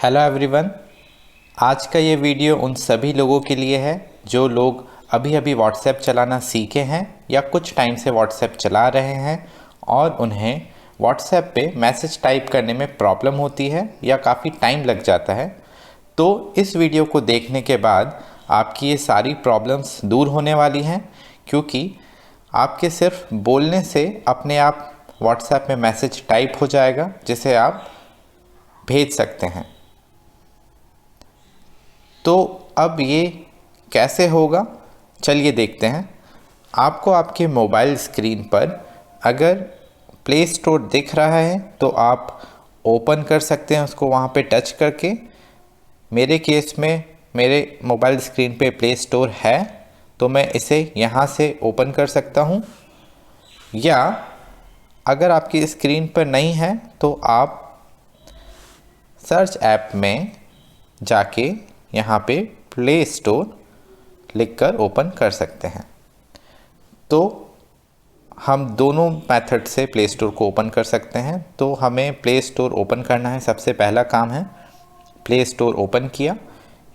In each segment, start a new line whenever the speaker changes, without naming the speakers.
Hello everyone. आज का ये वीडियो उन सभी लोगों के लिए है जो लोग अभी अभी व्हाट्सएप चलाना सीखे हैं या कुछ टाइम से व्हाट्सएप चला रहे हैं और उन्हें व्हाट्सएप पे मैसेज टाइप करने में प्रॉब्लम होती है या काफ़ी टाइम लग जाता है। तो इस वीडियो को देखने के बाद आपकी ये सारी प्रॉब्लम्स दूर होने वाली हैं, क्योंकि आपके सिर्फ बोलने से अपने आप व्हाट्सएप में मैसेज टाइप हो जाएगा जिसे आप भेज सकते हैं। तो अब ये कैसे होगा, चलिए देखते हैं। आपको आपके मोबाइल स्क्रीन पर अगर प्ले स्टोर दिख रहा है तो आप ओपन कर सकते हैं उसको वहाँ पे टच करके। मेरे केस में मेरे मोबाइल स्क्रीन पे प्ले स्टोर है तो मैं इसे यहाँ से ओपन कर सकता हूँ, या अगर आपकी स्क्रीन पर नहीं है तो आप सर्च ऐप में जाके यहाँ पे प्ले स्टोर लिखकर ओपन कर सकते हैं। तो हम दोनों मेथड से प्ले स्टोर को ओपन कर सकते हैं। तो हमें प्ले स्टोर ओपन करना है, सबसे पहला काम है प्ले स्टोर ओपन किया।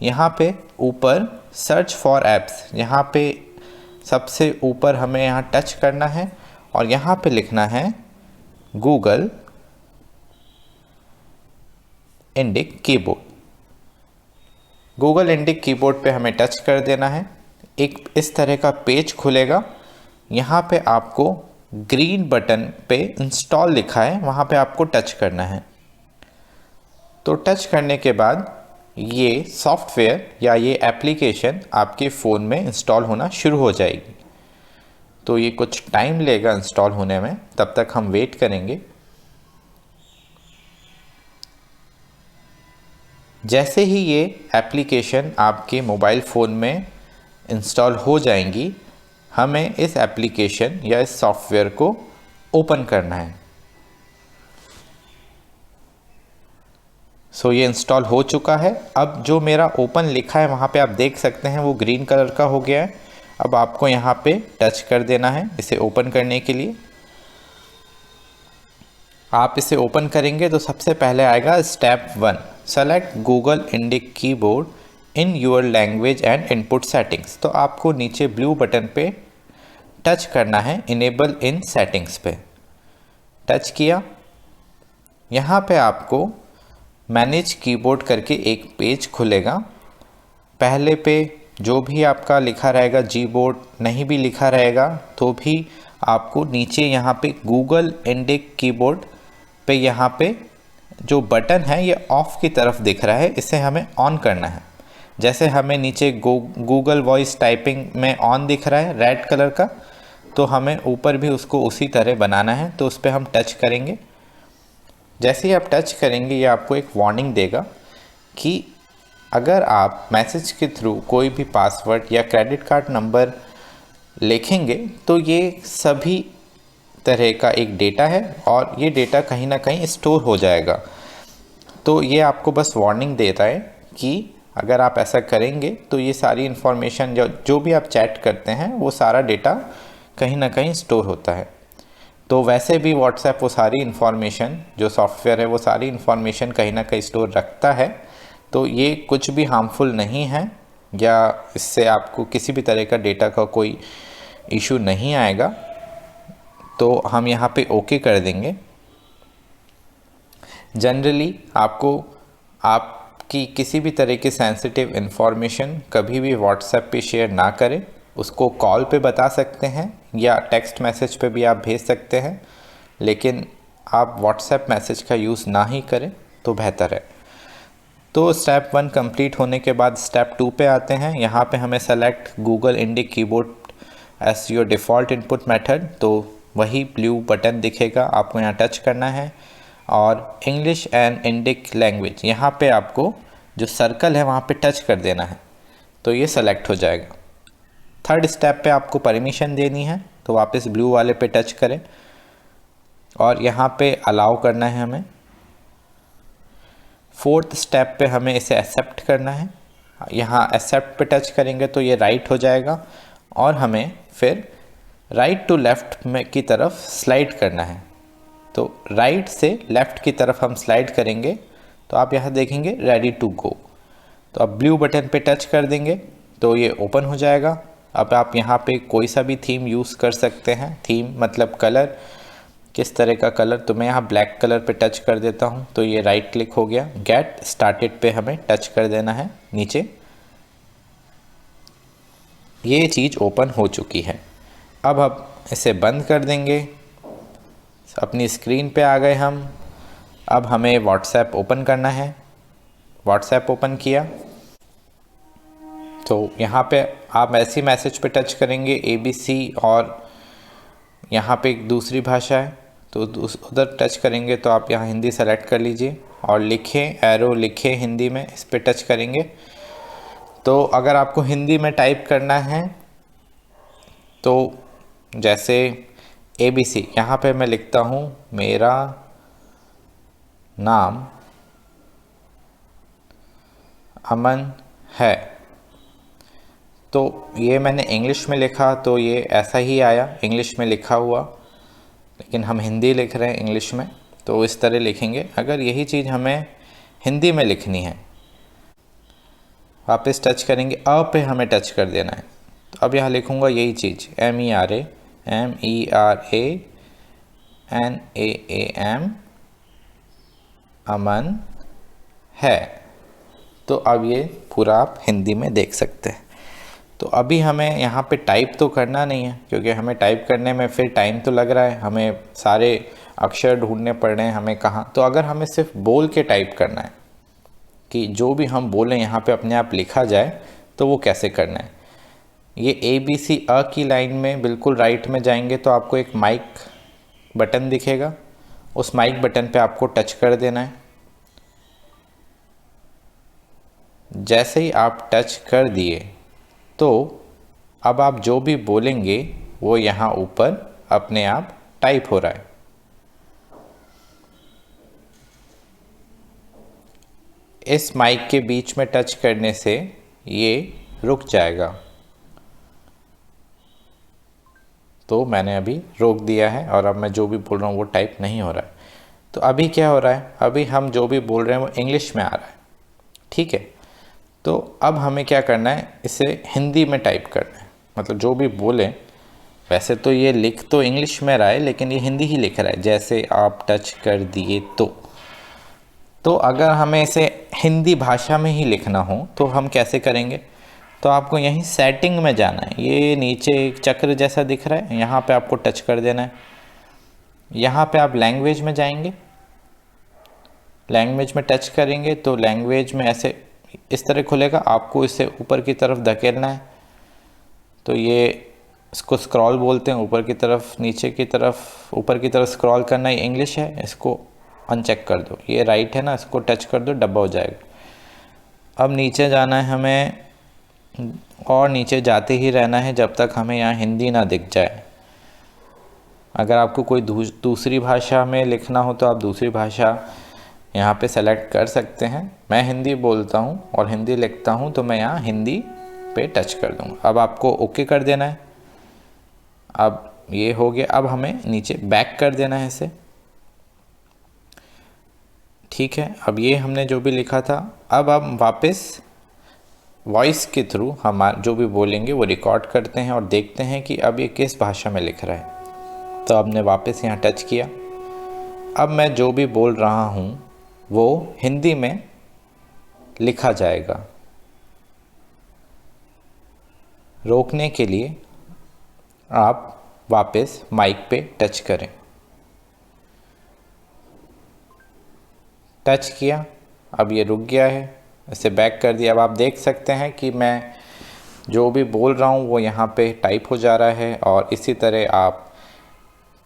यहाँ पे ऊपर सर्च फॉर ऐप्स, यहाँ पे सबसे ऊपर हमें यहाँ टच करना है और यहाँ पे लिखना है Google Indic keyboard. Google Indic keyboard पे हमें टच कर देना है। एक इस तरह का पेज खुलेगा। यहाँ पे आपको ग्रीन बटन पे इंस्टॉल लिखा है, वहाँ पे आपको टच करना है। तो टच करने के बाद ये सॉफ्टवेयर या ये एप्लीकेशन आपके फ़ोन में इंस्टॉल होना शुरू हो जाएगी। तो ये कुछ टाइम लेगा इंस्टॉल होने में, तब तक हम वेट करेंगे। जैसे ही ये एप्लीकेशन आपके मोबाइल फ़ोन में इंस्टॉल हो जाएंगी, हमें इस एप्लीकेशन या इस सॉफ्टवेयर को ओपन करना है। सो ये इंस्टॉल हो चुका है। अब जो मेरा ओपन लिखा है वहाँ पे आप देख सकते हैं वो ग्रीन कलर का हो गया है। अब आपको यहाँ पे टच कर देना है इसे ओपन करने के लिए। आप इसे ओपन करेंगे तो सबसे पहले आएगा step 1, select Google Indic keyboard in your language and input settings. तो आपको नीचे ब्लू बटन पे टच करना है, इनेबल इन सेटिंग्स पे टच किया। यहाँ पे आपको मैनेज कीबोर्ड करके एक पेज खुलेगा। पहले पे जो भी आपका लिखा रहेगा, जी बोर्ड नहीं भी लिखा रहेगा तो भी आपको नीचे यहाँ पे गूगल इंडिक कीबोर्ड पे यहाँ पे जो बटन है ये ऑफ की तरफ दिख रहा है, इसे हमें ऑन करना है। जैसे हमें नीचे गूगल वॉइस टाइपिंग में ऑन दिख रहा है रेड कलर का, तो हमें ऊपर भी उसको उसी तरह बनाना है। तो उस पर हम टच करेंगे। जैसे ही आप टच करेंगे ये आपको एक वार्निंग देगा कि अगर आप मैसेज के थ्रू कोई भी पासवर्ड या क्रेडिट कार्ड नंबर लिखेंगे तो ये सभी तरह का एक डेटा है और ये डेटा कहीं ना कहीं स्टोर हो जाएगा। तो ये आपको बस वार्निंग देता है कि अगर आप ऐसा करेंगे तो ये सारी इन्फॉर्मेशन जो भी आप चैट करते हैं वो सारा डेटा कहीं ना कहीं स्टोर होता है। तो वैसे भी व्हाट्सएप वो सारी इन्फॉर्मेशन, जो सॉफ्टवेयर है वो सारी इन्फॉर्मेशन कहीं ना कहीं स्टोर रखता है। तो ये कुछ भी हार्मफुल नहीं है या इससे आपको किसी भी तरह का डेटा का कोई इशू नहीं आएगा। तो हम यहाँ पे ओके कर देंगे। जनरली आपको आपकी किसी भी तरह की सेंसिटिव इन्फॉर्मेशन कभी भी व्हाट्सएप पे शेयर ना करें। उसको कॉल पे बता सकते हैं या टेक्स्ट मैसेज पे भी आप भेज सकते हैं, लेकिन आप व्हाट्सएप मैसेज का यूज़ ना ही करें तो बेहतर है। तो स्टेप 1 कंप्लीट होने के बाद स्टेप 2 पे आते हैं। यहाँ पे हमें select Google Indic keyboard as your default input method. तो वही ब्लू बटन दिखेगा, आपको यहाँ टच करना है और इंग्लिश एंड इंडिक लैंग्वेज, यहाँ पे आपको जो सर्कल है वहाँ पे टच कर देना है तो ये सेलेक्ट हो जाएगा। थर्ड स्टेप पे आपको परमिशन देनी है, तो वापस ब्लू वाले पे टच करें और यहाँ पे अलाउ करना है हमें। फोर्थ स्टेप पे हमें इसे एक्सेप्ट करना है। यहाँ एक्सेप्ट पे टच करेंगे तो ये राइट हो जाएगा और हमें फिर राइट टू लेफ़्ट में की तरफ स्लाइड करना है। तो राइट से लेफ़्ट की तरफ हम स्लाइड करेंगे तो आप यहाँ देखेंगे रेडी टू गो। तो अब ब्लू बटन पे टच कर देंगे तो ये ओपन हो जाएगा। अब आप यहाँ पे कोई सा भी थीम यूज़ कर सकते हैं। थीम मतलब कलर, किस तरह का कलर, तो मैं यहाँ ब्लैक कलर पे टच कर देता हूँ। तो ये राइट क्लिक हो गया। गेट स्टार्टेड पे हमें टच कर देना है नीचे। ये चीज़ ओपन हो चुकी है। अब इसे बंद कर देंगे। अपनी स्क्रीन पे आ गए हम। अब हमें व्हाट्सएप ओपन करना है। व्हाट्सएप ओपन किया तो यहाँ पे आप ऐसी मैसेज पे टच करेंगे ABC, और यहाँ पे एक दूसरी भाषा है तो उधर टच करेंगे तो आप यहाँ हिंदी सेलेक्ट कर लीजिए और लिखें, एरो लिखे हिंदी में, इस पे टच करेंगे। तो अगर आपको हिंदी में टाइप करना है तो जैसे ABC, यहाँ पे मैं लिखता हूँ मेरा नाम अमन है। तो ये मैंने इंग्लिश में लिखा तो ये ऐसा ही आया, इंग्लिश में लिखा हुआ, लेकिन हम हिंदी लिख रहे हैं इंग्लिश में, तो इस तरह लिखेंगे। अगर यही चीज़ हमें हिंदी में लिखनी है, वापस टच करेंगे, अ पे हमें टच कर देना है। तो अब यहाँ लिखूँगा यही चीज़ MERAMERANAAM अमन है। तो अब ये पूरा आप हिंदी में देख सकते हैं। तो अभी हमें यहाँ पे टाइप तो करना नहीं है, क्योंकि हमें टाइप करने में फिर टाइम तो लग रहा है, हमें सारे अक्षर ढूंढने पड़ रहे हैं हमें कहाँ। तो अगर हमें सिर्फ बोल के टाइप करना है कि जो भी हम बोलें यहाँ पे अपने आप लिखा जाए, तो वो कैसे करना है। ये ABC अ की लाइन में बिल्कुल राइट में जाएंगे तो आपको एक माइक बटन दिखेगा। उस माइक बटन पे आपको टच कर देना है। जैसे ही आप टच कर दिए तो अब आप जो भी बोलेंगे वो यहाँ ऊपर अपने आप टाइप हो रहा है। इस माइक के बीच में टच करने से ये रुक जाएगा। तो मैंने अभी रोक दिया है और अब मैं जो भी बोल रहा हूँ वो टाइप नहीं हो रहा है। तो अभी क्या हो रहा है, अभी हम जो भी बोल रहे हैं वो इंग्लिश में आ रहा है। ठीक है, तो अब हमें क्या करना है, इसे हिंदी में टाइप करना है। मतलब जो भी बोलें, वैसे तो ये लिख तो इंग्लिश में रहा है लेकिन ये हिंदी ही लिख रहा है। जैसे आप टच कर दिए तो अगर हमें इसे हिंदी भाषा में ही लिखना हो तो हम कैसे करेंगे। तो आपको यहीं सेटिंग में जाना है। ये नीचे एक चक्र जैसा दिख रहा है, यहाँ पे आपको टच कर देना है। यहाँ पे आप लैंग्वेज में जाएंगे, लैंग्वेज में टच करेंगे तो लैंग्वेज में ऐसे इस तरह खुलेगा। आपको इसे ऊपर की तरफ धकेलना है। तो ये इसको स्क्रॉल बोलते हैं, ऊपर की तरफ, नीचे की तरफ, ऊपर की तरफ स्क्रॉल करना। ये इंग्लिश है, इसको अनचेक कर दो। ये राइट है ना, इसको टच कर दो, डब्बा हो जाएगा। अब नीचे जाना है हमें और नीचे जाते ही रहना है जब तक हमें यहाँ हिंदी ना दिख जाए। अगर आपको कोई दूसरी भाषा में लिखना हो तो आप दूसरी भाषा यहाँ पे सेलेक्ट कर सकते हैं। मैं हिंदी बोलता हूँ और हिंदी लिखता हूँ तो मैं यहाँ हिंदी पे टच कर दूँगा। अब आपको ओके कर देना है। अब ये हो गया। अब हमें नीचे बैक कर देना है इसे। ठीक है, अब ये हमने जो भी लिखा था, अब हम वापस वॉइस के थ्रू हम जो भी बोलेंगे वो रिकॉर्ड करते हैं और देखते हैं कि अब ये किस भाषा में लिख रहा है। तो हमने वापस यहाँ टच किया। अब मैं जो भी बोल रहा हूँ वो हिंदी में लिखा जाएगा। रोकने के लिए आप वापस माइक पे टच करें। टच किया, अब ये रुक गया है, इसे बैक कर दिया। अब आप देख सकते हैं कि मैं जो भी बोल रहा हूँ वो यहाँ पे टाइप हो जा रहा है। और इसी तरह आप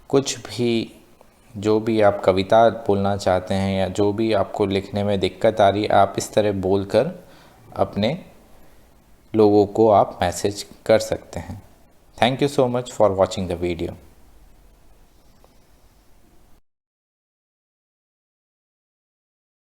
कुछ भी, जो भी आप कविता बोलना चाहते हैं या जो भी आपको लिखने में दिक्कत आ रही है, आप इस तरह बोलकर अपने लोगों को आप मैसेज कर सकते हैं। Thank you so much for watching the video.